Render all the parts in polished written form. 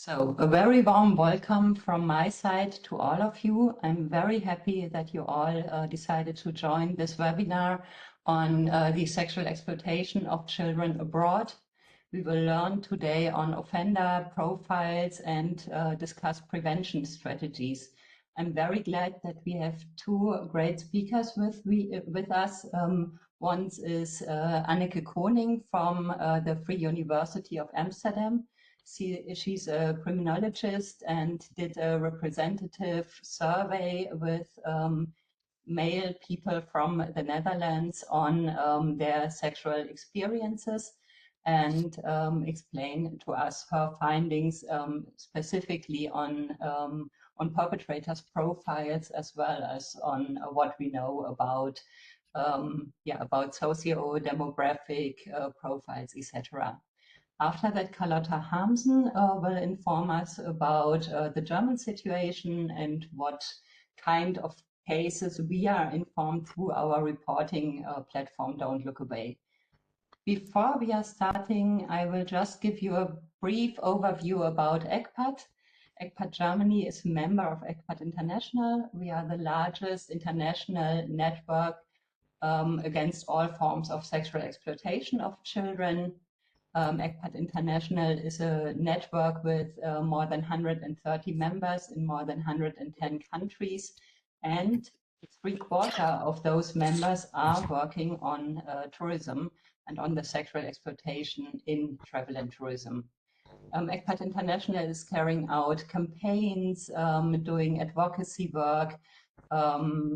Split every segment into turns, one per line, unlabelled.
So a very warm welcome from my side to all of you. I'm very happy that you all decided to join this webinar on the sexual exploitation of children abroad. We will learn today on offender profiles and discuss prevention strategies. I'm very glad that we have two great speakers with us. One is Anneke Koning from the Free University of Amsterdam. She's a criminologist and did a representative survey with male people from the Netherlands on their sexual experiences and explain to us her findings specifically on perpetrators' profiles as well as on what we know about about socio-demographic profiles, etc. After that, Carlotta Hamsen will inform us about the German situation and what kind of cases we are informed through our reporting platform, Don't Look Away. Before we are starting, I will just give you a brief overview about ECPAT. ECPAT Germany is a member of ECPAT International. We are the largest international network against all forms of sexual exploitation of children. ECPAT International is a network with more than 130 members in more than 110 countries, and 3/4 of those members are working on tourism and on the sexual exploitation in travel and tourism. ECPAT International is carrying out campaigns, doing advocacy work,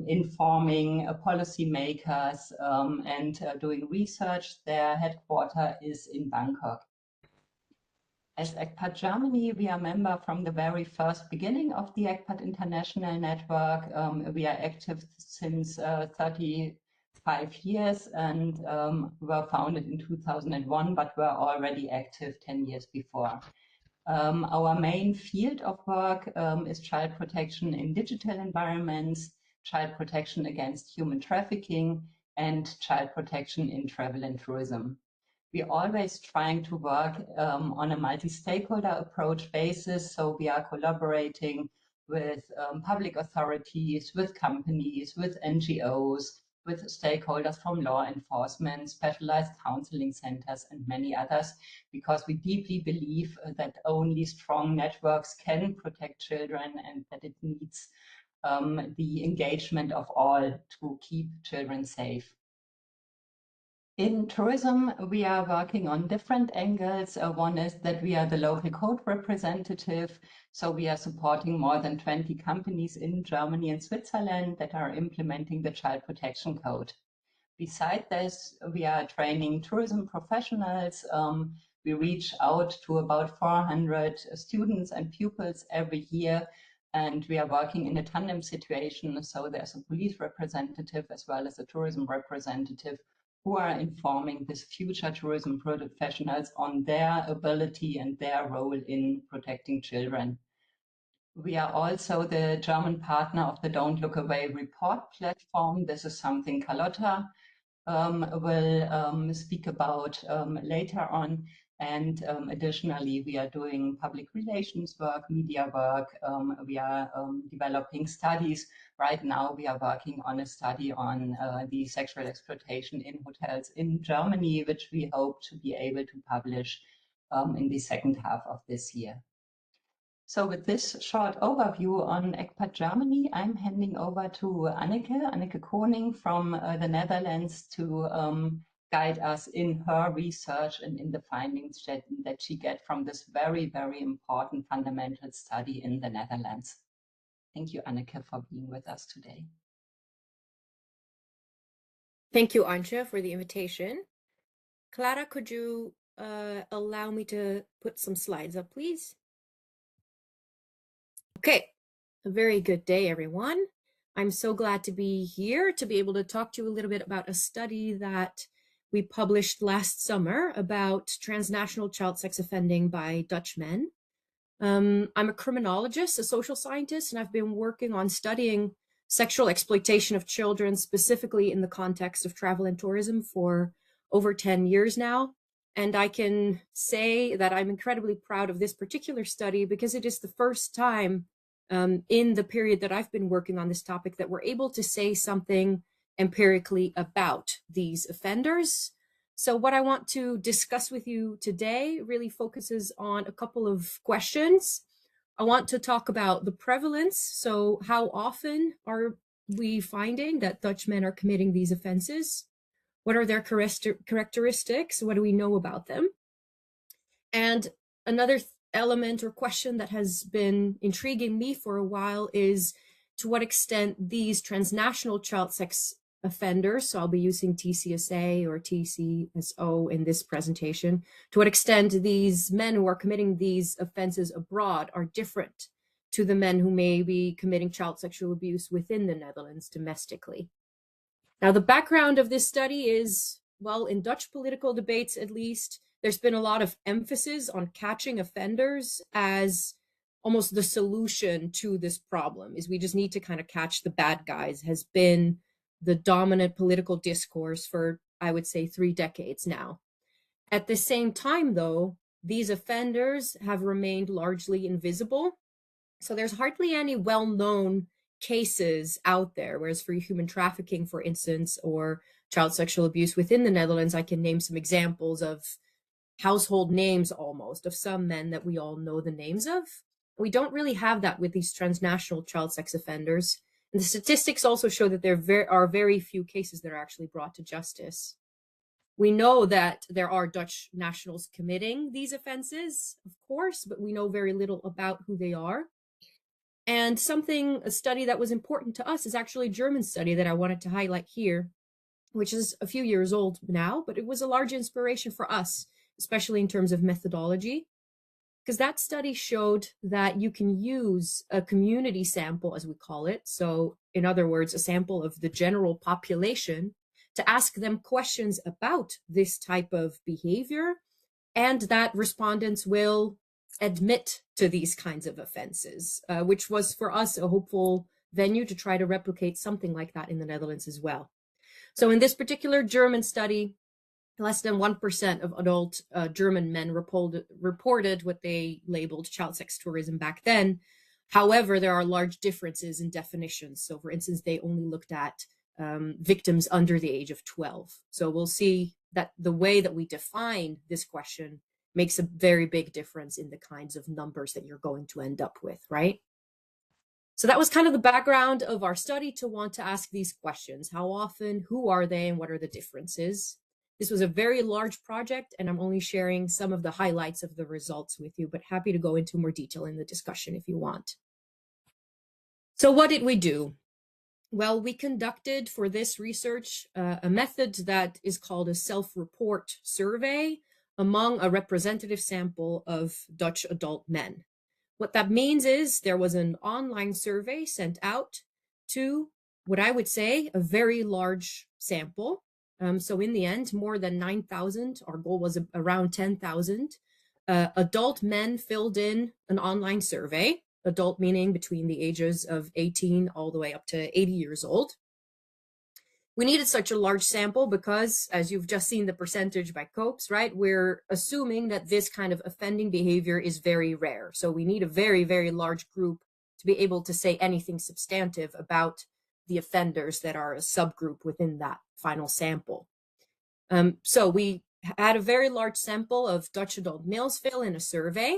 informing policymakers and doing research. Their headquarters is in Bangkok. As ECPAT Germany, we are a member from the very first beginning of the ECPAT International Network. We are active since 35 years and were founded in 2001, but were already active 10 years before. Our main field of work is child protection in digital environments, child protection against human trafficking, and child protection in travel and tourism. We're always trying to work on a multi-stakeholder approach basis, so we are collaborating with public authorities, with companies, with NGOs, with stakeholders from law enforcement, specialized counseling centers, and many others, because we deeply believe that only strong networks can protect children and that it needs the engagement of all to keep children safe. In tourism, we are working on different angles. One is that we are the local code representative. So we are supporting more than 20 companies in Germany and Switzerland that are implementing the Child Protection Code. Besides this, we are training tourism professionals. We reach out to about 400 students and pupils every year. And we are working in a tandem situation. So there's a police representative as well as a tourism representative who are informing these future tourism professionals on their ability and their role in protecting children. We are also the German partner of the Don't Look Away report platform. This is something Carlotta will speak about later on. And additionally, we are doing public relations work, media work. We are developing studies. Right now, we are working on a study on the sexual exploitation in hotels in Germany, which we hope to be able to publish in the second half of this year. So with this short overview on ECPAT Germany, I'm handing over to Anneke Koning from the Netherlands to guide us in her research and in the findings that she get from this very, very important fundamental study in the Netherlands. Thank you, Anneke, for being with us today.
Thank you, Antje, for the invitation. Clara, could you allow me to put some slides up, please? Okay, a very good day, everyone. I'm so glad to be here to be able to talk to you a little bit about a study that we published last summer about transnational child sex offending by Dutch men. I'm a criminologist, a social scientist, and I've been working on studying sexual exploitation of children, specifically in the context of travel and tourism, for over 10 years now. And I can say that I'm incredibly proud of this particular study because it is the first time in the period that I've been working on this topic that we're able to say something empirically about these offenders. So what I want to discuss with you today really focuses on a couple of questions. I want to talk about the prevalence. So how often are we finding that Dutch men are committing these offenses? What are their characteristics? What do we know about them? And another element or question that has been intriguing me for a while is to what extent these transnational child sex offenders, so I'll be using TCSA or TCSO in this presentation, to what extent these men who are committing these offenses abroad are different to the men who may be committing child sexual abuse within the Netherlands domestically. Now, the background of this study is, well, in Dutch political debates at least, there's been a lot of emphasis on catching offenders as almost the solution to this problem, is we just need to kind of catch the bad guys, has been the dominant political discourse for, I would say, 3 decades now. At the same time, though, these offenders have remained largely invisible. So there's hardly any well-known cases out there, whereas for human trafficking, for instance, or child sexual abuse within the Netherlands, I can name some examples of household names almost of some men that we all know the names of. We don't really have that with these transnational child sex offenders. And the statistics also show that there are very few cases that are actually brought to justice. We know that there are Dutch nationals committing these offenses, of course, but we know very little about who they are. And a study that was important to us is actually a German study that I wanted to highlight here, which is a few years old now, but it was a large inspiration for us, especially in terms of methodology, because that study showed that you can use a community sample, as we call it. So in other words, a sample of the general population to ask them questions about this type of behavior, and that respondents will admit to these kinds of offenses, which was for us a hopeful venue to try to replicate something like that in the Netherlands as well. So in this particular German study, less than 1% of adult German men reported what they labeled child sex tourism back then. However, there are large differences in definitions. So for instance, they only looked at victims under the age of 12. So we'll see that the way that we define this question makes a very big difference in the kinds of numbers that you're going to end up with, right? So that was kind of the background of our study to want to ask these questions. How often, who are they, and what are the differences? This was a very large project, and I'm only sharing some of the highlights of the results with you, but happy to go into more detail in the discussion if you want. So what did we do? Well, we conducted for this research a method that is called a self-report survey among a representative sample of Dutch adult men. What that means is there was an online survey sent out to what I would say a very large sample. So in the end, more than 9,000, our goal was around 10,000, adult men filled in an online survey, adult meaning between the ages of 18 all the way up to 80 years old. We needed such a large sample because, as you've just seen the percentage by Copes, right, we're assuming that this kind of offending behavior is very rare. So we need a very, very large group to be able to say anything substantive about the offenders that are a subgroup within that final sample. So we had a very large sample of Dutch adult males fill in a survey.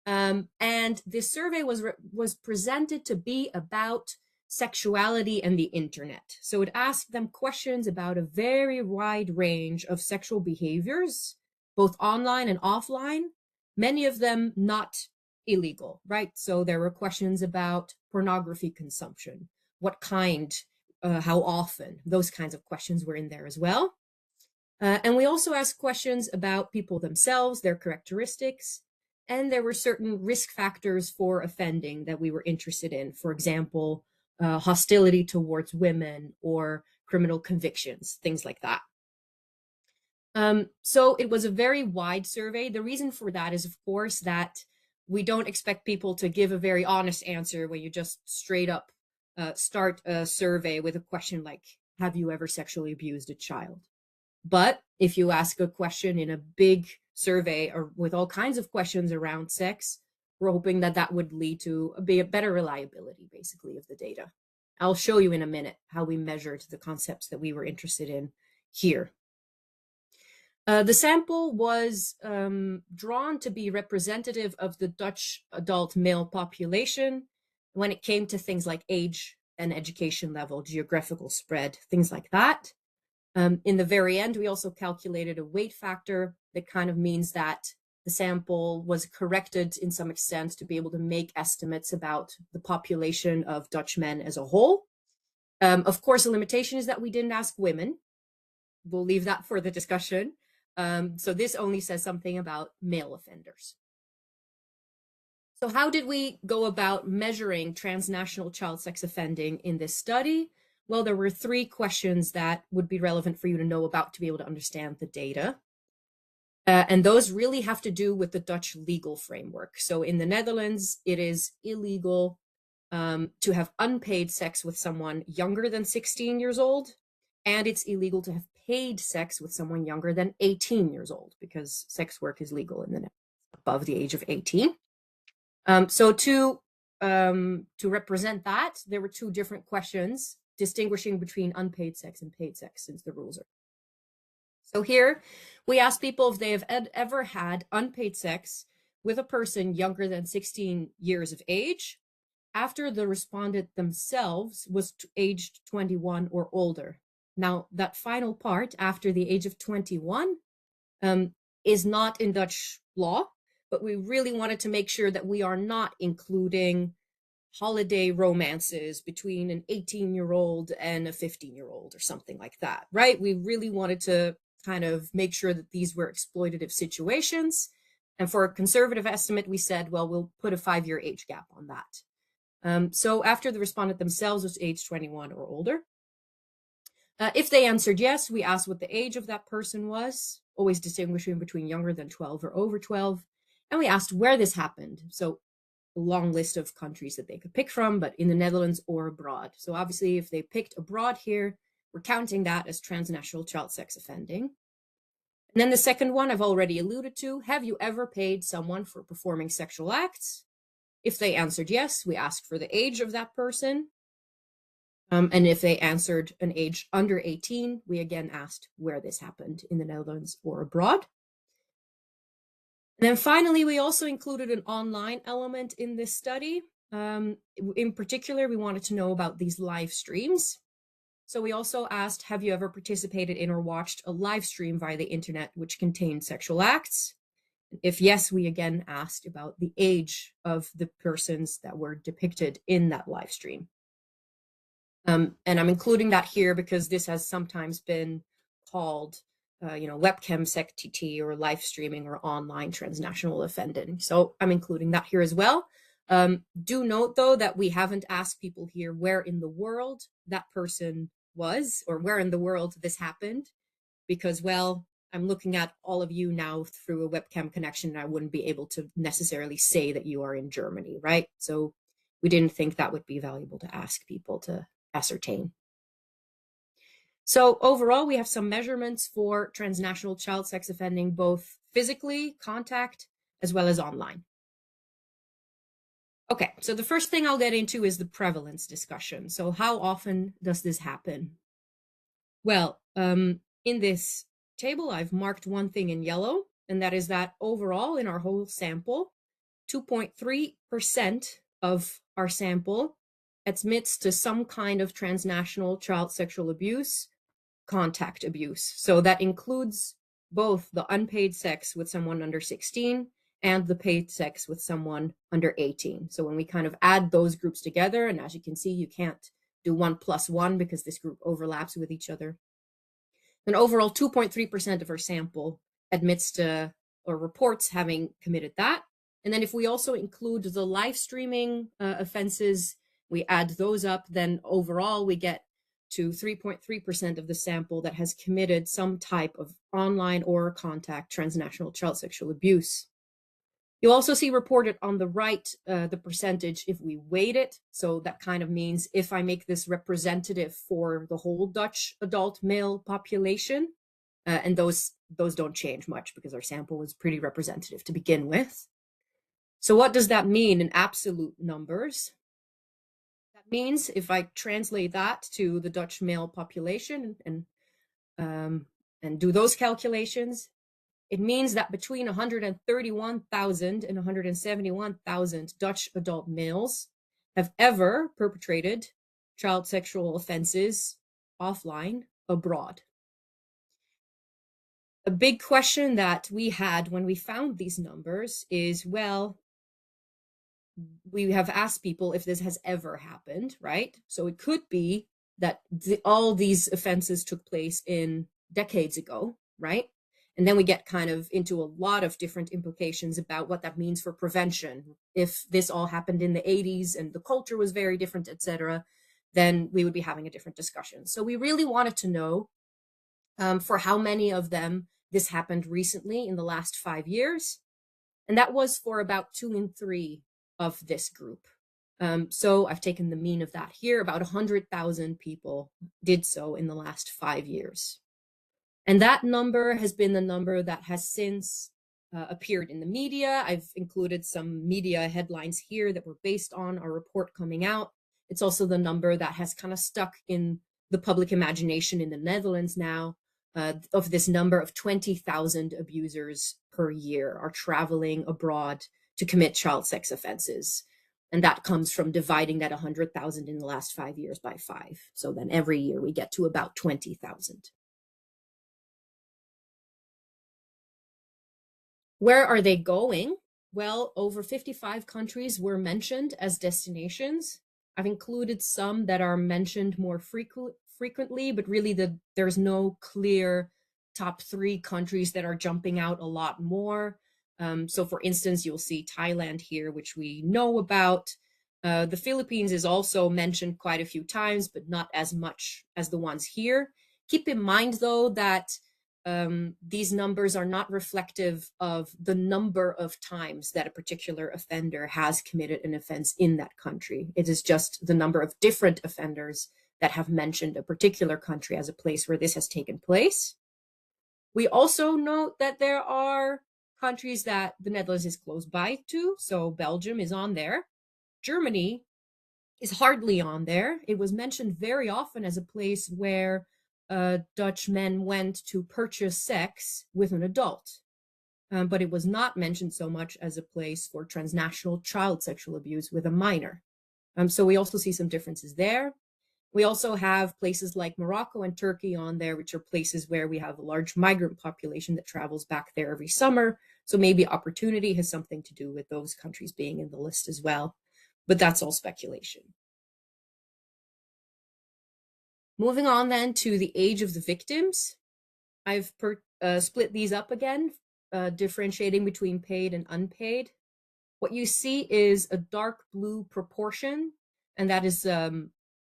And this survey was presented to be about sexuality and the internet. So it asked them questions about a very wide range of sexual behaviors, both online and offline, many of them not illegal, right? So there were questions about pornography consumption, what kind, how often, those kinds of questions were in there as well. And we also asked questions about people themselves, their characteristics, and there were certain risk factors for offending that we were interested in. For example, hostility towards women or criminal convictions, things like that. So it was a very wide survey. The reason for that is, of course, that we don't expect people to give a very honest answer when you just straight up start a survey with a question like, have you ever sexually abused a child? But if you ask a question in a big survey or with all kinds of questions around sex, we're hoping that that would lead to a better reliability, basically, of the data. I'll show you in a minute how we measured the concepts that we were interested in here. The sample was drawn to be representative of the Dutch adult male population when it came to things like age and education level, geographical spread, things like that. In the very end, we also calculated a weight factor that kind of means that the sample was corrected in some extent to be able to make estimates about the population of Dutch men as a whole. Of course, a limitation is that we didn't ask women. We'll leave that for the discussion. So this only says something about male offenders. So how did we go about measuring transnational child sex offending in this study? Well, there were 3 questions that would be relevant for you to know about to be able to understand the data. And those really have to do with the Dutch legal framework. So in the Netherlands, it is illegal to have unpaid sex with someone younger than 16 years old, and it's illegal to have paid sex with someone younger than 18 years old, because sex work is legal in the Netherlands above the age of 18. So to represent that, there were 2 different questions distinguishing between unpaid sex and paid sex, since the rules are. So here we asked people if they have ever had unpaid sex with a person younger than 16 years of age after the respondent themselves was aged 21 or older. Now, that final part, after the age of 21, is not in Dutch law, but we really wanted to make sure that we are not including holiday romances between an 18-year-old and a 15-year-old or something like that, right? We really wanted to kind of make sure that these were exploitative situations. And for a conservative estimate, we said, well, we'll put a 5-year age gap on that. So after the respondent themselves was age 21 or older, if they answered yes, we asked what the age of that person was, always distinguishing between younger than 12 or over 12. And we asked where this happened. So a long list of countries that they could pick from, but in the Netherlands or abroad. So obviously, if they picked abroad here, we're counting that as transnational child sex offending. And then the second one I've already alluded to, have you ever paid someone for performing sexual acts? If they answered yes, we asked for the age of that person. And if they answered an age under 18, we again asked where this happened, in the Netherlands or abroad. And then finally, we also included an online element in this study. In particular, we wanted to know about these live streams. So we also asked, have you ever participated in or watched a live stream via the internet which contained sexual acts? If yes, we again asked about the age of the persons that were depicted in that live stream. And I'm including that here because this has sometimes been called webcam sec TT or live streaming or online transnational offending. So I'm including that here as well. Do note, though, that we haven't asked people here where in the world that person was or where in the world this happened, because, well, I'm looking at all of you now through a webcam connection, and I wouldn't be able to necessarily say that you are in Germany, right? So we didn't think that would be valuable to ask people to ascertain. So overall, we have some measurements for transnational child sex offending, both physically, contact, as well as online. Okay, so the first thing I'll get into is the prevalence discussion. So how often does this happen? Well, in this table, I've marked one thing in yellow, and that is that overall in our whole sample, 2.3% of our sample admits to some kind of transnational child sexual abuse, contact abuse. So that includes both the unpaid sex with someone under 16 and the paid sex with someone under 18. So when we kind of add those groups together, and as you can see, you can't do 1 plus 1 because this group overlaps with each other. Then overall, 2.3% of our sample admits to or reports having committed that. And then if we also include the live streaming offenses, we add those up, then overall we get to 3.3% of the sample that has committed some type of online or contact transnational child sexual abuse. You'll also see reported on the right the percentage if we weight it. So that kind of means if I make this representative for the whole Dutch adult male population, And those don't change much because our sample was pretty representative to begin with. So what does that mean in absolute numbers? That means if I translate that to the Dutch male population and do those calculations, it means that between 131,000 and 171,000 Dutch adult males have ever perpetrated child sexual offenses offline abroad. A big question that we had when we found these numbers is, well, we have asked people if this has ever happened, right? So it could be that all these offenses took place in decades ago, right? And then we get kind of into a lot of different implications about what that means for prevention. If this all happened in the 80s and the culture was very different, etc., then we would be having a different discussion. So we really wanted to know for how many of them this happened recently in the last 5 years. And that was for about 2 in 3 of this group. So I've taken the mean of that here. About 100,000 people did so in the last 5 years. And that number has been the number that has since appeared in the media. I've included some media headlines here that were based on our report coming out. It's also the number that has kind of stuck in the public imagination in the Netherlands now, of this number of 20,000 abusers per year are traveling abroad to commit child sex offenses. And that comes from dividing that 100,000 in the last 5 years by 5. So then every year we get to about 20,000. Where are they going? Well, over 55 countries were mentioned as destinations. I've included some that are mentioned more frequently, but really there's no clear top 3 countries that are jumping out a lot more. So for instance, you'll see Thailand here, which we know about. The Philippines is also mentioned quite a few times, but not as much as the ones here. Keep in mind, though, that these numbers are not reflective of the number of times that a particular offender has committed an offense in that country. It is just the number of different offenders that have mentioned a particular country as a place where this has taken place. We also note that there are countries that the Netherlands is close by to, so Belgium is on there. Germany is hardly on there. It was mentioned very often as a place where Dutch men went to purchase sex with an adult, but it was not mentioned so much as a place for transnational child sexual abuse with a minor. So we also see some differences there. We also have places like Morocco and Turkey on there, which are places where we have a large migrant population that travels back there every summer. So maybe opportunity has something to do with those countries being in the list as well. But that's all speculation. Moving on then to the age of the victims. I've split these up again, differentiating between paid and unpaid. What you see is a dark blue proportion, and that is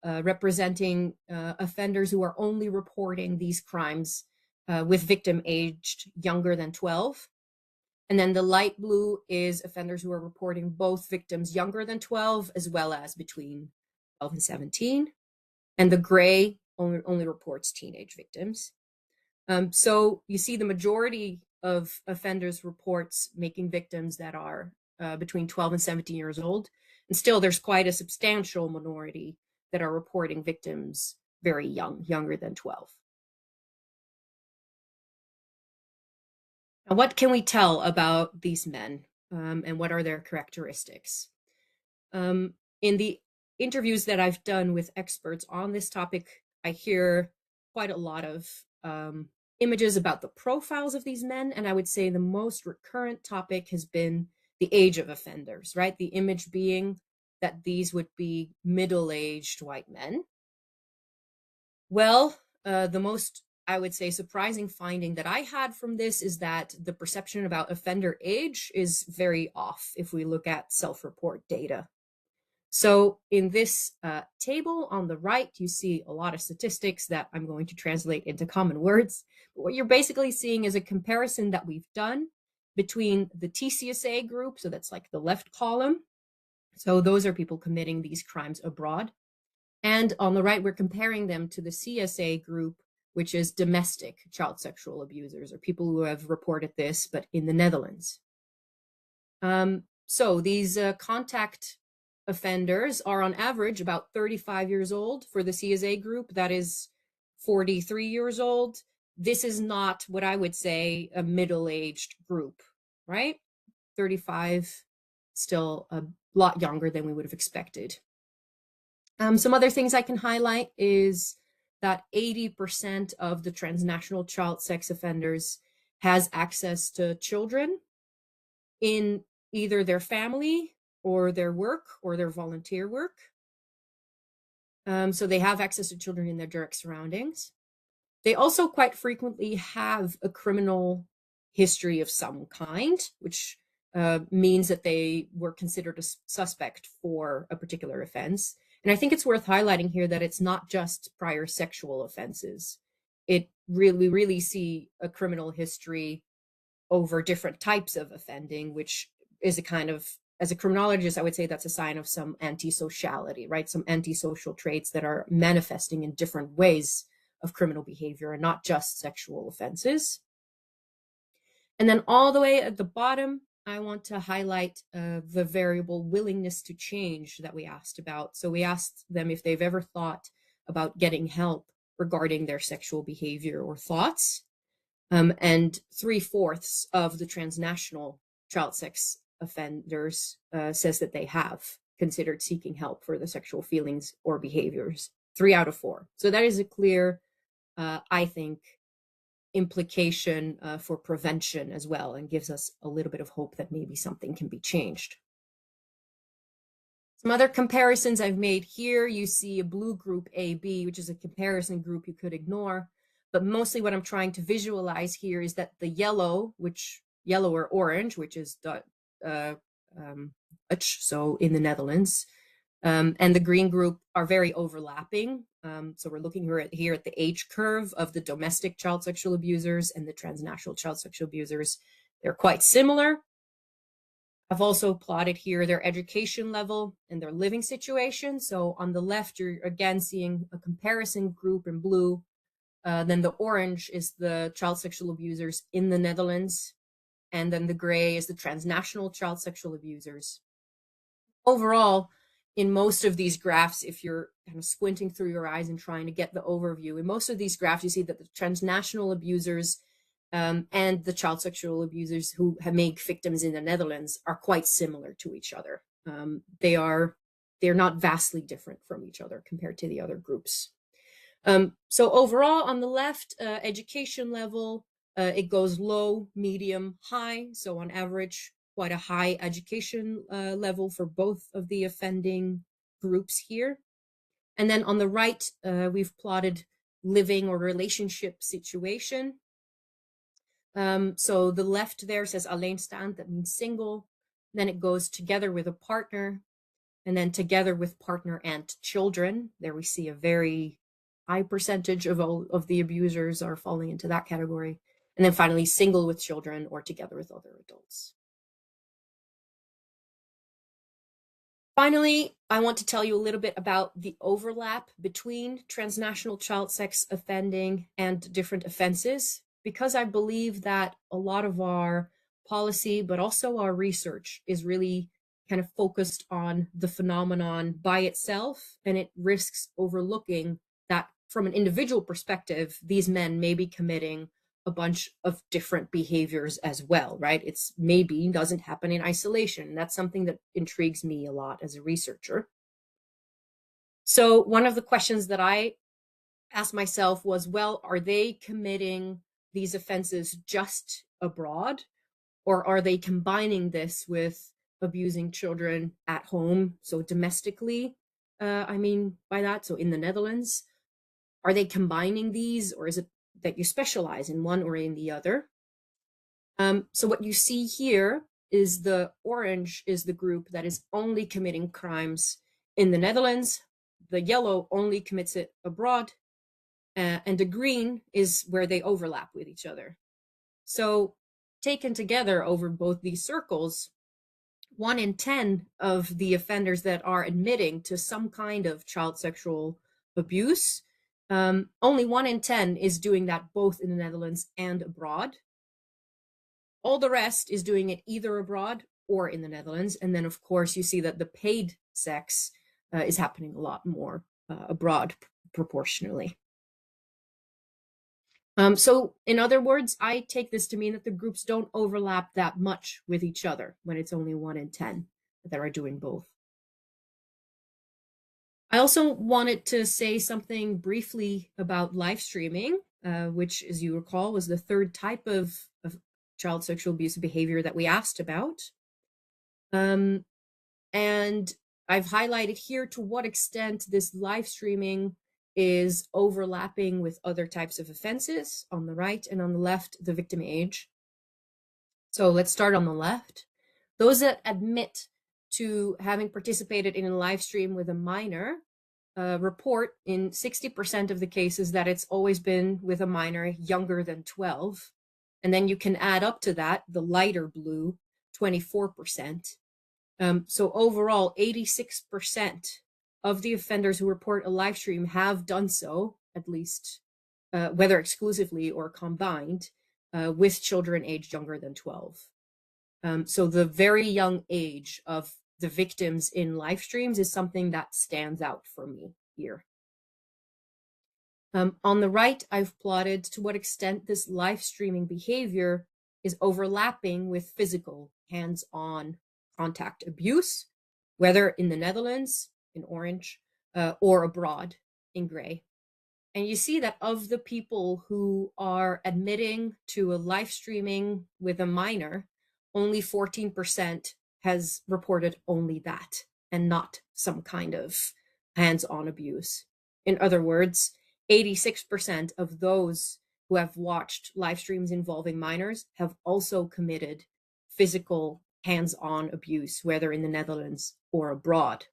representing offenders who are only reporting these crimes with victim aged younger than 12. And then the light blue is offenders who are reporting both victims younger than 12 as well as between 12 and 17. And the gray only reports teenage victims. So you see the majority of offenders reports making victims that are between 12 and 17 years old. And still there's quite a substantial minority that are reporting victims very young, younger than 12. Now, what can we tell about these men and what are their characteristics? In the interviews that I've done with experts on this topic, I hear quite a lot of images about the profiles of these men. And I would say the most recurrent topic has been the age of offenders, right? The image being that these would be middle-aged white men. Well, the most, I would say, surprising finding that I had from this is that the perception about offender age is very off if we look at self-report data. So in this table on the right, you see a lot of statistics that I'm going to translate into common words. But what you're basically seeing is a comparison that we've done between the TCSA group, so that's like the left column. So those are people committing these crimes abroad. And on the right, we're comparing them to the CSA group, which is domestic child sexual abusers, or people who have reported this, but in the Netherlands. So these contact offenders are on average about 35 years old. For the CSA group, that is 43 years old. This is not what I would say a middle-aged group, right? 35, still a lot younger than we would have expected. Some other things I can highlight is that 80% of the transnational child sex offenders has access to children in either their family or their work or their volunteer work. So they have access to children in their direct surroundings. They also quite frequently have a criminal history of some kind, which means that they were considered a suspect for a particular offense. And I think it's worth highlighting here that it's not just prior sexual offenses. We really see a criminal history over different types of offending, which is a kind of, as a criminologist, I would say that's a sign of some antisociality, right? Some antisocial traits that are manifesting in different ways of criminal behavior and not just sexual offenses. And then all the way at the bottom, I want to highlight the variable willingness to change that we asked about. So we asked them if they've ever thought about getting help regarding their sexual behavior or thoughts. And 3/4 of the transnational child sex offenders says that they have considered seeking help for the sexual feelings or behaviors. 3 out of 4. So that is a clear, I think, implication for prevention as well, and gives us a little bit of hope that maybe something can be changed. Some other comparisons I've made here, you see a blue group AB, which is a comparison group you could ignore. But mostly what I'm trying to visualize here is that the yellow or orange, which is Dutch, so in the Netherlands, and the green group are very overlapping. So we're looking here at the age curve of the domestic child sexual abusers and the transnational child sexual abusers. They're quite similar. I've also plotted here their education level and their living situation. So on the left, you're again seeing a comparison group in blue. Then the orange is the child sexual abusers in the Netherlands. And then the gray is the transnational child sexual abusers. Overall, in most of these graphs, if you're kind of squinting through your eyes and trying to get the overview, in most of these graphs, you see that the transnational abusers and the child sexual abusers who have made victims in the Netherlands are quite similar to each other. They're not vastly different from each other compared to the other groups. So overall, on the left, education level, it goes low, medium, high. So on average, quite a high education level for both of the offending groups here. And then on the right, we've plotted living or relationship situation. So the left there says alleenstaand, that means single. Then it goes together with a partner, and then together with partner and children. There we see a very high percentage of the abusers are falling into that category. And then finally, single with children or together with other adults. Finally, I want to tell you a little bit about the overlap between transnational child sex offending and different offenses, because I believe that a lot of our policy, but also our research, is really kind of focused on the phenomenon by itself, and it risks overlooking that from an individual perspective, these men may be committing a bunch of different behaviors as well, right? It's maybe doesn't happen in isolation. That's something that intrigues me a lot as a researcher. So one of the questions that I asked myself was, well, are they committing these offenses just abroad, or are they combining this with abusing children at home, so domestically, I mean by that, so in the Netherlands? Are they combining these, or is it that you specialize in one or in the other? So what you see here is the orange is the group that is only committing crimes in the Netherlands. The yellow only commits it abroad. And the green is where they overlap with each other. So taken together over both these circles, 1 in 10 of the offenders that are admitting to some kind of child sexual abuse Only 1 in 10 is doing that both in the Netherlands and abroad. All the rest is doing it either abroad or in the Netherlands. And then, of course, you see that the paid sex is happening a lot more abroad proportionally. So in other words, I take this to mean that the groups don't overlap that much with each other when it's only 1 in 10 that are doing both. I also wanted to say something briefly about live streaming, which, as you recall, was the third type of child sexual abuse behavior that we asked about. And I've highlighted here to what extent this live streaming is overlapping with other types of offenses on the right, and on the left, the victim age. So let's start on the left. Those that admit to having participated in a live stream with a minor report in 60% of the cases that it's always been with a minor younger than 12. And then you can add up to that, the lighter blue, 24%. So overall, 86% of the offenders who report a live stream have done so, at least, whether exclusively or combined, with children aged younger than 12. So the very young age of the victims in live streams is something that stands out for me here. On the right, I've plotted to what extent this live streaming behavior is overlapping with physical, hands-on contact abuse, whether in the Netherlands, in orange, or abroad, in gray. And you see that of the people who are admitting to a live streaming with a minor, only 14% has reported only that and not some kind of hands-on abuse. In other words, 86% of those who have watched live streams involving minors have also committed physical hands-on abuse, whether in the Netherlands or abroad.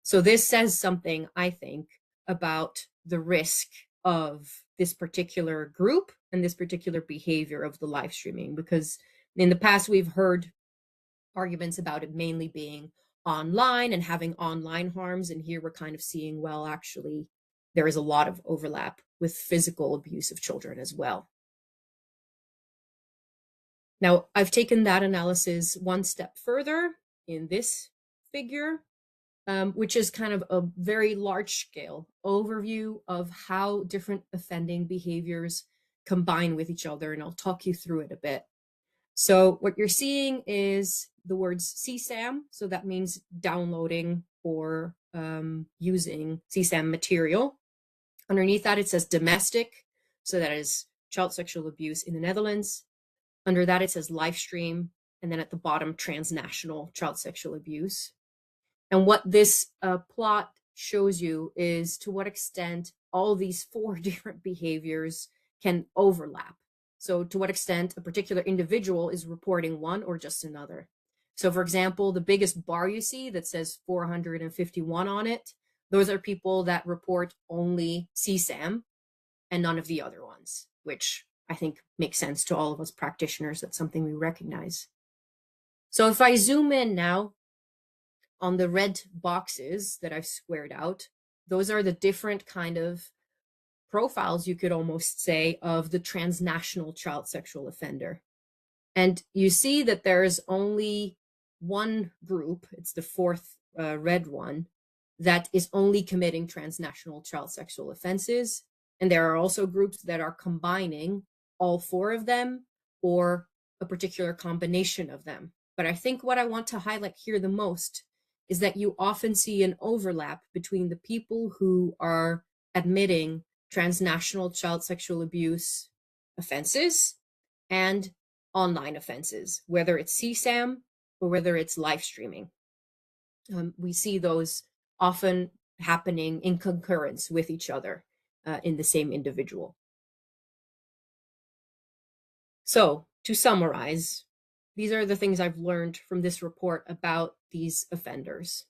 So this says something, I think, about the risk of this particular group and this particular behavior of the live streaming, because in the past we've heard arguments about it mainly being online and having online harms, and here we're kind of seeing, well, actually, there is a lot of overlap with physical abuse of children as well. Now, I've taken that analysis one step further in this figure, which is kind of a very large-scale overview of how different offending behaviors combine with each other, and I'll talk you through it a bit. So what you're seeing is the words CSAM, so that means downloading or using CSAM material. Underneath that, it says domestic, so that is child sexual abuse in the Netherlands. Under that, it says live stream, and then at the bottom, transnational child sexual abuse. And what this plot shows you is to what extent all these 4 different behaviors can overlap. So to what extent a particular individual is reporting one or just another. So for example, the biggest bar you see that says 451 on it, those are people that report only CSAM and none of the other ones, which I think makes sense to all of us practitioners. That's something we recognize. So if I zoom in now on the red boxes that I've squared out, those are the different kind of profiles, you could almost say, of the transnational child sexual offender. And you see that there's only one group, it's the 4th red one, that is only committing transnational child sexual offenses. And there are also groups that are combining all 4 of them or a particular combination of them. But I think what I want to highlight here the most is that you often see an overlap between the people who are admitting transnational child sexual abuse offenses and online offenses, whether it's CSAM or whether it's live streaming. We see those often happening in concurrence with each other in the same individual. So to summarize, these are the things I've learned from this report about these offenders.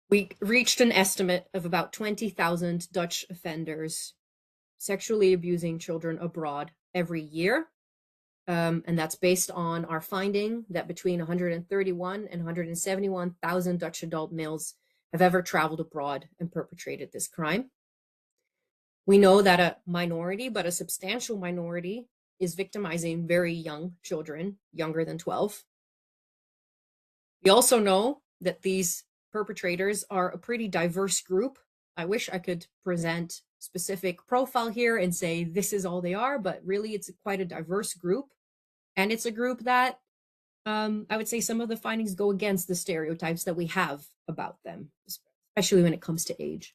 We reached an estimate of about 20,000 Dutch offenders sexually abusing children abroad every year. And that's based on our finding that between 131 and 171,000 Dutch adult males have ever traveled abroad and perpetrated this crime. We know that a minority, but a substantial minority, is victimizing very young children, younger than 12. We also know that these perpetrators are a pretty diverse group. I wish I could present specific profile here and say this is all they are, but really it's quite a diverse group. And it's a group that I would say some of the findings go against the stereotypes that we have about them, especially when it comes to age.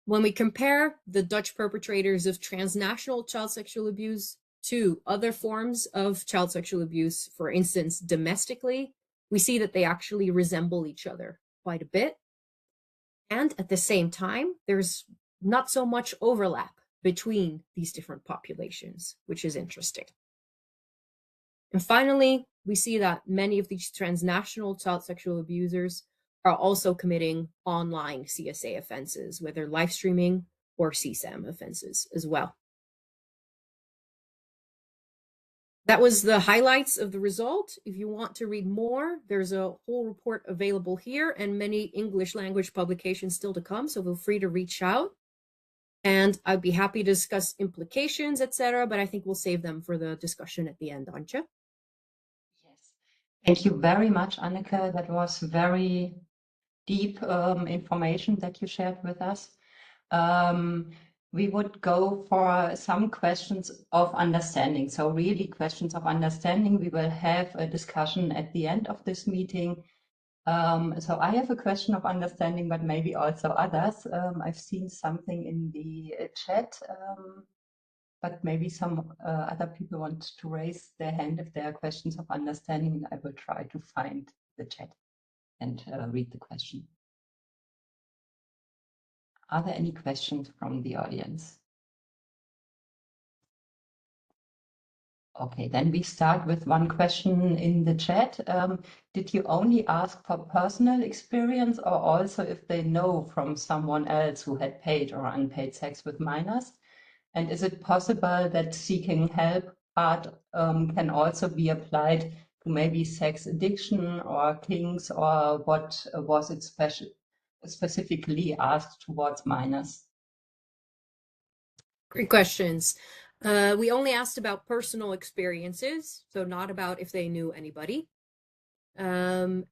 When we compare the Dutch perpetrators of transnational child sexual abuse to other forms of child sexual abuse, for instance, domestically, we see that they actually resemble each other quite a bit. And at the same time, there's not so much overlap between these different populations, which is interesting. And finally, we see that many of these transnational child sexual abusers are also committing online CSA offenses, whether live streaming or CSAM offenses as well. That was the highlights of the result. If you want to read more, there's a whole report available here and many English language publications still to come, so feel free to reach out. And I'd be happy to discuss implications, etc., but I think we'll save them for the discussion at the end, Antje.
Yes. Thank you very much, Anneke. That was very deep information that you shared with us. We would go for some questions of understanding. So really questions of understanding. We will have a discussion at the end of this meeting. So I have a question of understanding, but maybe also others. I've seen something in the chat, but maybe some other people want to raise their hand if there are questions of understanding. I will try to find the chat and read the question. Are there any questions from the audience? Okay, then we start with one question in the chat. Did you only ask for personal experience or also if they know from someone else who had paid or unpaid sex with minors? And is it possible that seeking help part can also be applied to maybe sex addiction or kinks, or what was it specifically asked towards minors?
Great questions. We only asked about personal experiences, so not about if they knew anybody. And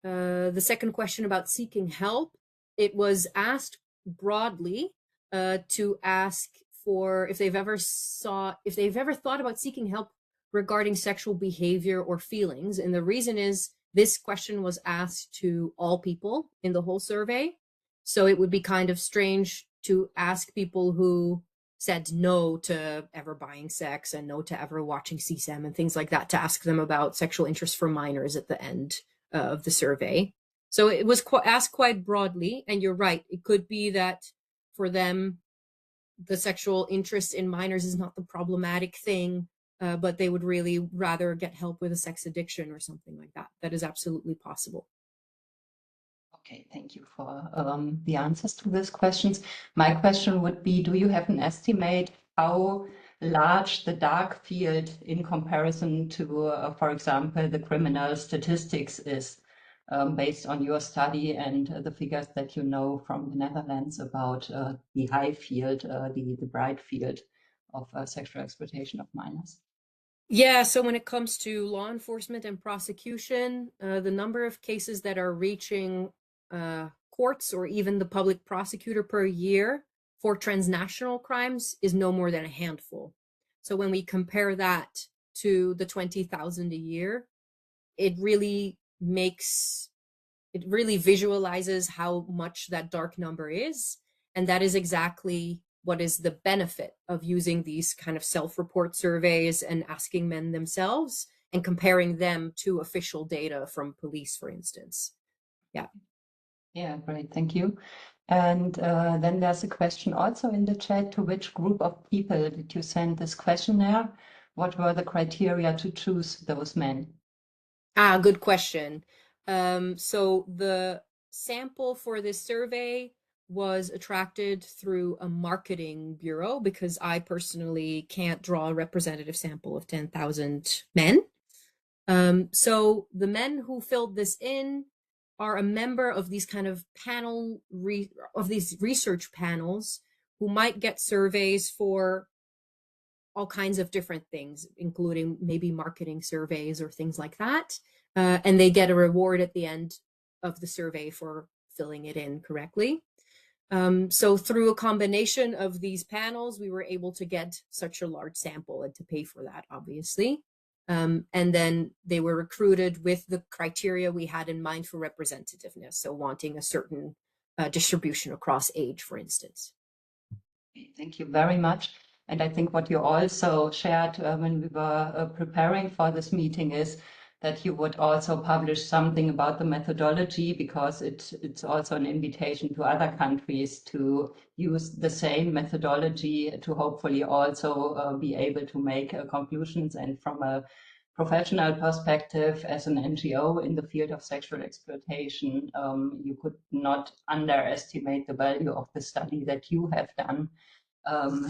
the second question about seeking help, it was asked broadly to ask for if they've ever thought about seeking help regarding sexual behavior or feelings. And the reason is this question was asked to all people in the whole survey. So it would be kind of strange to ask people who said no to ever buying sex and no to ever watching CSAM and things like that, to ask them about sexual interest for minors at the end of the survey. So it was asked quite broadly, and you're right. It could be that for them, the sexual interest in minors is not the problematic thing, but they would really rather get help with a sex addiction or something like that. That is absolutely possible.
Okay, thank you for the answers to these questions. My question would be, do you have an estimate how large the dark field in comparison to, for example, the criminal statistics is, based on your study and the figures that you know from the Netherlands about the high field, the bright field of sexual exploitation of minors?
Yeah, so when it comes to law enforcement and prosecution, the number of cases that are reaching courts or even the public prosecutor per year for transnational crimes is no more than a handful. So when we compare that to the 20,000 a year, it really visualizes how much that dark number is. And that is exactly what is the benefit of using these kind of self-report surveys and asking men themselves and comparing them to official data from police, for instance. Yeah.
Yeah, great, thank you. And then there's a question also in the chat: to which group of people did you send this questionnaire? What were the criteria to choose those men?
Good question. So the sample for this survey was attracted through a marketing bureau because I personally can't draw a representative sample of 10,000 men. So the men who filled this in are a member of these kind of these research panels who might get surveys for all kinds of different things, including maybe marketing surveys or things like that. And they get a reward at the end of the survey for filling it in correctly. So through a combination of these panels, we were able to get such a large sample and to pay for that, obviously. And then they were recruited with the criteria we had in mind for representativeness, so wanting a certain distribution across age, for instance.
Thank you very much. And I think what you also shared when we were preparing for this meeting is that you would also publish something about the methodology, because it's also an invitation to other countries to use the same methodology to hopefully also be able to make conclusions. And from a professional perspective, as an NGO in the field of sexual exploitation, you could not underestimate the value of the study that you have done.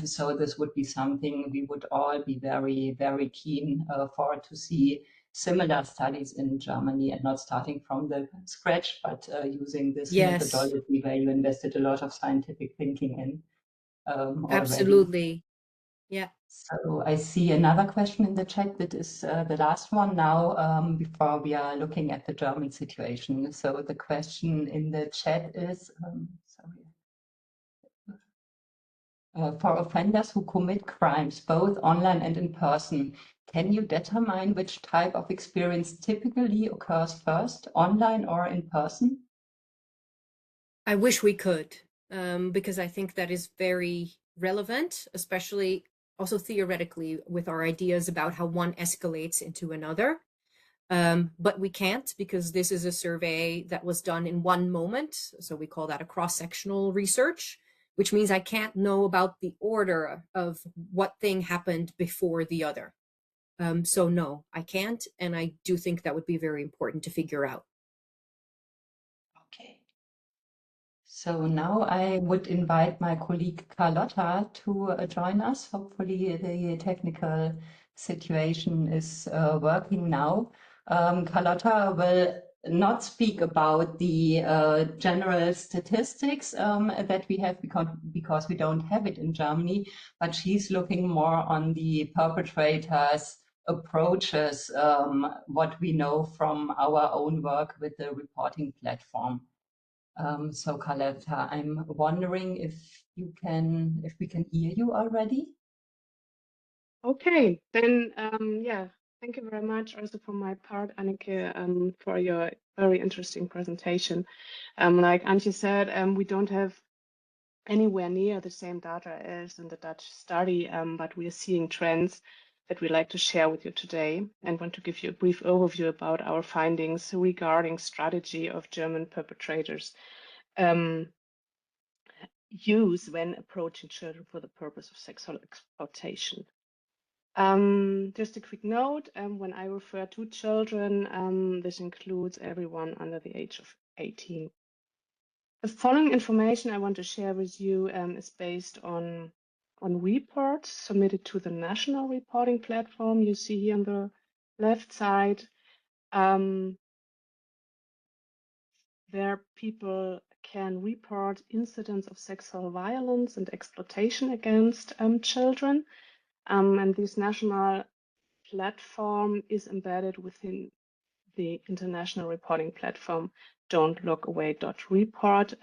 So this would be something we would all be very, very keen for, to see similar studies in Germany, and not starting from the scratch, but using this methodology where you invested a lot of scientific thinking in already.
Absolutely. Yeah.
So I see another question in the chat that is the last one now before we are looking at the German situation. So the question in the chat is, for offenders who commit crimes, both online and in person, can you determine which type of experience typically occurs first, online or in person?
I wish we could, because I think that is very relevant, especially also theoretically with our ideas about how one escalates into another. But we can't, because this is a survey that was done in one moment. So we call that a cross-sectional research, which means I can't know about the order of what thing happened before the other. So no, I can't. And I do think that would be very important to figure out.
Okay. So now I would invite my colleague Carlotta to join us. Hopefully the technical situation is working now. Carlotta will not speak about the general statistics that we have, because we don't have it in Germany, but she's looking more on the perpetrators' approaches, what we know from our own work with the reporting platform. So Carlotta, I'm wondering if we can hear you already.
Okay, then yeah, thank you very much also for my part, Anneke, for your very interesting presentation. Like Antje said, we don't have anywhere near the same data as in the Dutch study, but we are seeing trends that we'd like to share with you today, and want to give you a brief overview about our findings regarding strategy of German perpetrators use when approaching children for the purpose of sexual exploitation. Just a quick note, when I refer to children, this includes everyone under the age of 18. The following information I want to share with you is based on reports submitted to the national reporting platform you see here on the left side. Where people can report incidents of sexual violence and exploitation against children. And this national platform is embedded within the international reporting platform don'tlookaway.report,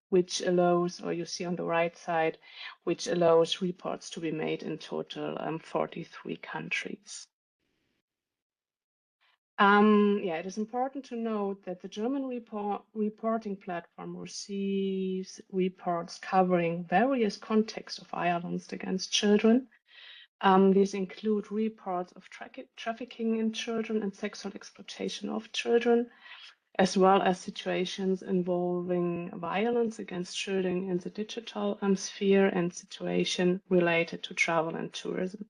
which allows, or you see on the right side, which allows reports to be made in total 43 countries. Yeah, it is important to note that the German reporting platform receives reports covering various contexts of violence against children. These include reports of trafficking in children and sexual exploitation of children, as well as situations involving violence against children in the digital sphere and situations related to travel and tourism.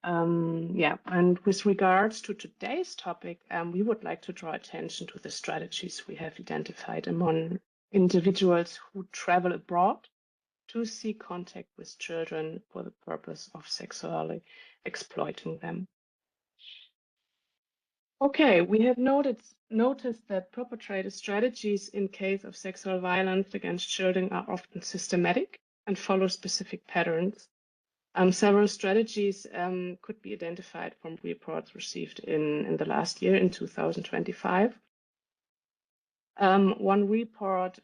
Yeah, and with regards to today's topic, we would like to draw attention to the strategies we have identified among individuals who travel abroad to seek contact with children for the purpose of sexually exploiting them. Okay, we have noticed that perpetrator strategies in case of sexual violence against children are often systematic and follow specific patterns. Several strategies could be identified from reports received in the last year, in 2025. One report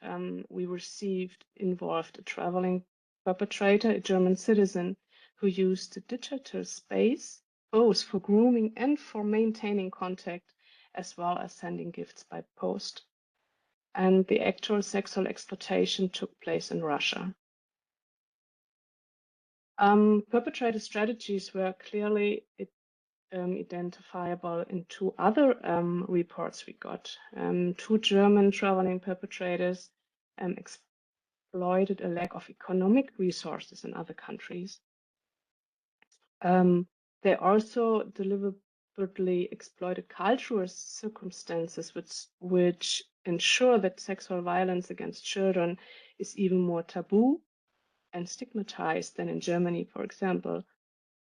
we received involved a traveling perpetrator, a German citizen, who used the digital space both for grooming and for maintaining contact, as well as sending gifts by post. And the actual sexual exploitation took place in Russia. Perpetrator strategies were clearly identifiable in two other reports we got. Two German traveling perpetrators exploited a lack of economic resources in other countries. They also deliberately exploited cultural circumstances which ensure that sexual violence against children is even more taboo and stigmatized than in Germany, for example.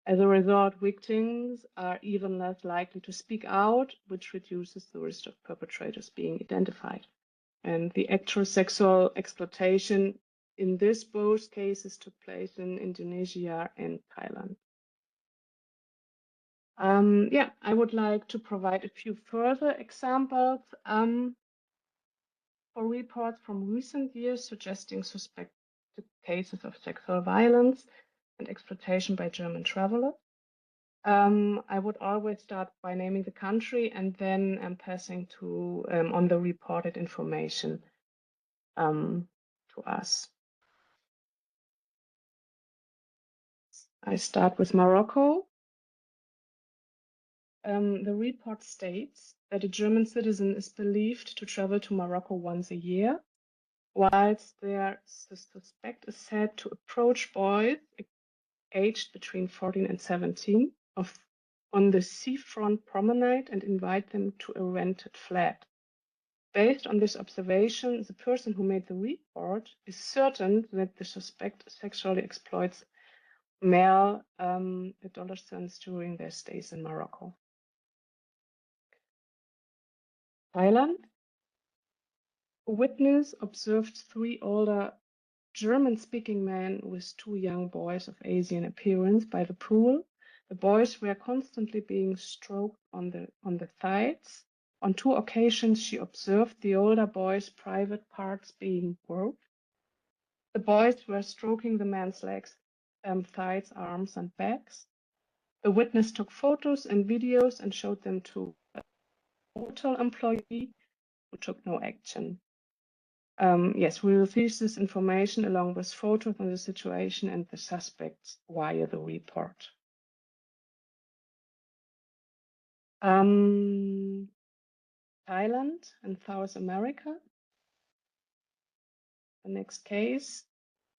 As a result, victims are even less likely to speak out, which reduces the risk of perpetrators being identified. And the actual sexual exploitation in both cases took place in Indonesia and Thailand. I would like to provide a few further examples for reports from recent years suggesting suspected cases of sexual violence and exploitation by German travelers. I would always start by naming the country and then passing to on the reported information to us. I start with Morocco. The report states that a German citizen is believed to travel to Morocco once a year, whilst the suspect is said to approach boys aged between 14 and 17 on the seafront promenade and invite them to a rented flat. Based on this observation, the person who made the report is certain that the suspect sexually exploits male adolescents during their stays in Morocco. Thailand. A witness observed three older German-speaking men with two young boys of Asian appearance by the pool. The boys were constantly being stroked on the thighs. On two occasions, she observed the older boy's private parts being groped. The boys were stroking the man's legs, thighs, arms, and backs. The witness took photos and videos and showed them to a hotel employee who took no action. Yes, we received this information along with photos of the situation and the suspects via the report. Thailand and South America. The next case.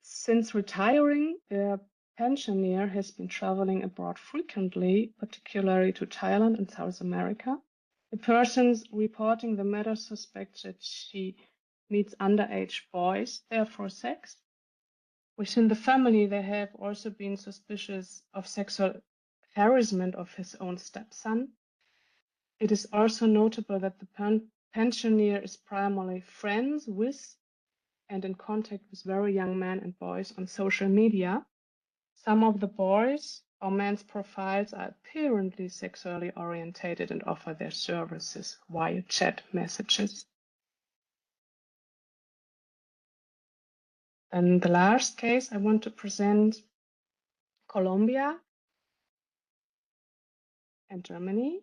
Since retiring, the pensioner has been traveling abroad frequently, particularly to Thailand and South America. The persons reporting the matter suspect that she meets underage boys there for sex. Within the family, they have also been suspicious of sexual harassment of his own stepson. It is also notable that the pensioner is primarily friends with and in contact with very young men and boys on social media. Some of the boys or men's profiles are apparently sexually orientated and offer their services via chat messages. And the last case I want to present, Colombia and Germany.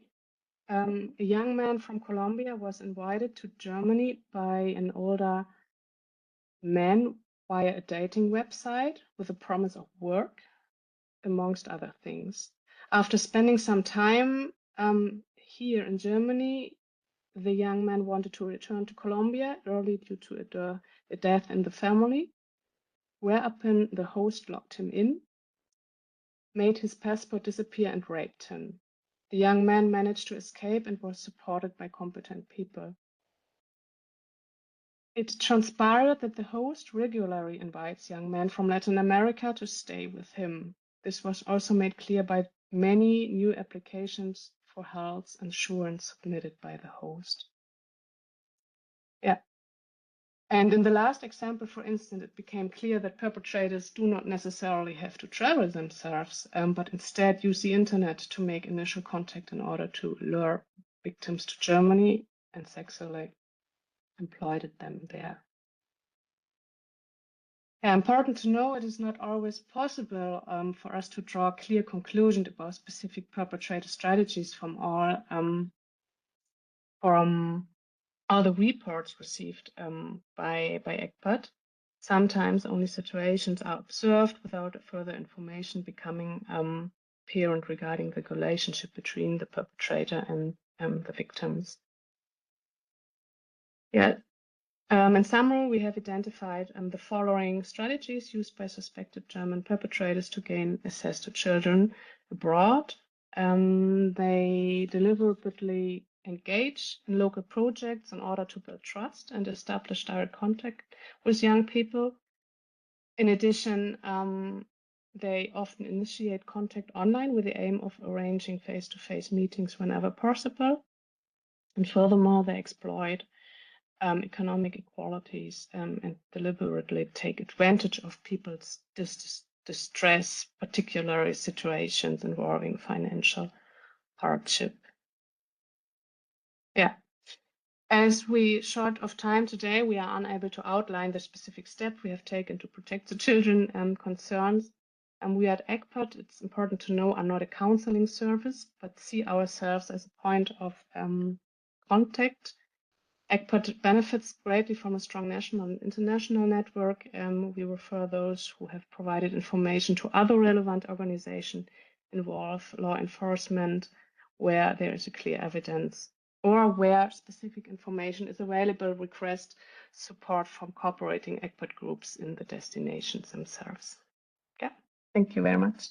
A young man from Colombia was invited to Germany by an older man via a dating website with a promise of work, amongst other things. After spending some time here in Germany, the young man wanted to return to Colombia early due to a death in the family, whereupon the host locked him in, made his passport disappear and raped him. The young man managed to escape and was supported by competent people. It transpired that the host regularly invites young men from Latin America to stay with him. This was also made clear by many new applications for health insurance submitted by the host. Yeah. And in the last example, for instance, it became clear that perpetrators do not necessarily have to travel themselves, but instead use the internet to make initial contact in order to lure victims to Germany and sexually exploited them there. Yeah, important to know, it is not always possible for us to draw clear conclusions about specific perpetrator strategies from all the reports received by ECPAT. Sometimes only situations are observed without further information becoming apparent regarding the relationship between the perpetrator and the victims. Yeah. In summary, we have identified the following strategies used by suspected German perpetrators to gain access to children abroad. They deliberately engage in local projects in order to build trust and establish direct contact with young people. In addition, they often initiate contact online with the aim of arranging face-to-face meetings whenever possible. And furthermore, they exploit economic inequalities and deliberately take advantage of people's distress, particularly situations involving financial hardship. Yeah. As we short of time today, we are unable to outline the specific step we have taken to protect the children concerns. And we at ECPAT, it's important to know, are not a counseling service, but see ourselves as a point of contact. ECPAT benefits greatly from a strong national and international network. We refer those who have provided information to other relevant organizations involved law enforcement, where there is a clear evidence, or where specific information is available, request support from cooperating ECPAT groups in the destinations themselves. Yeah, thank you very much.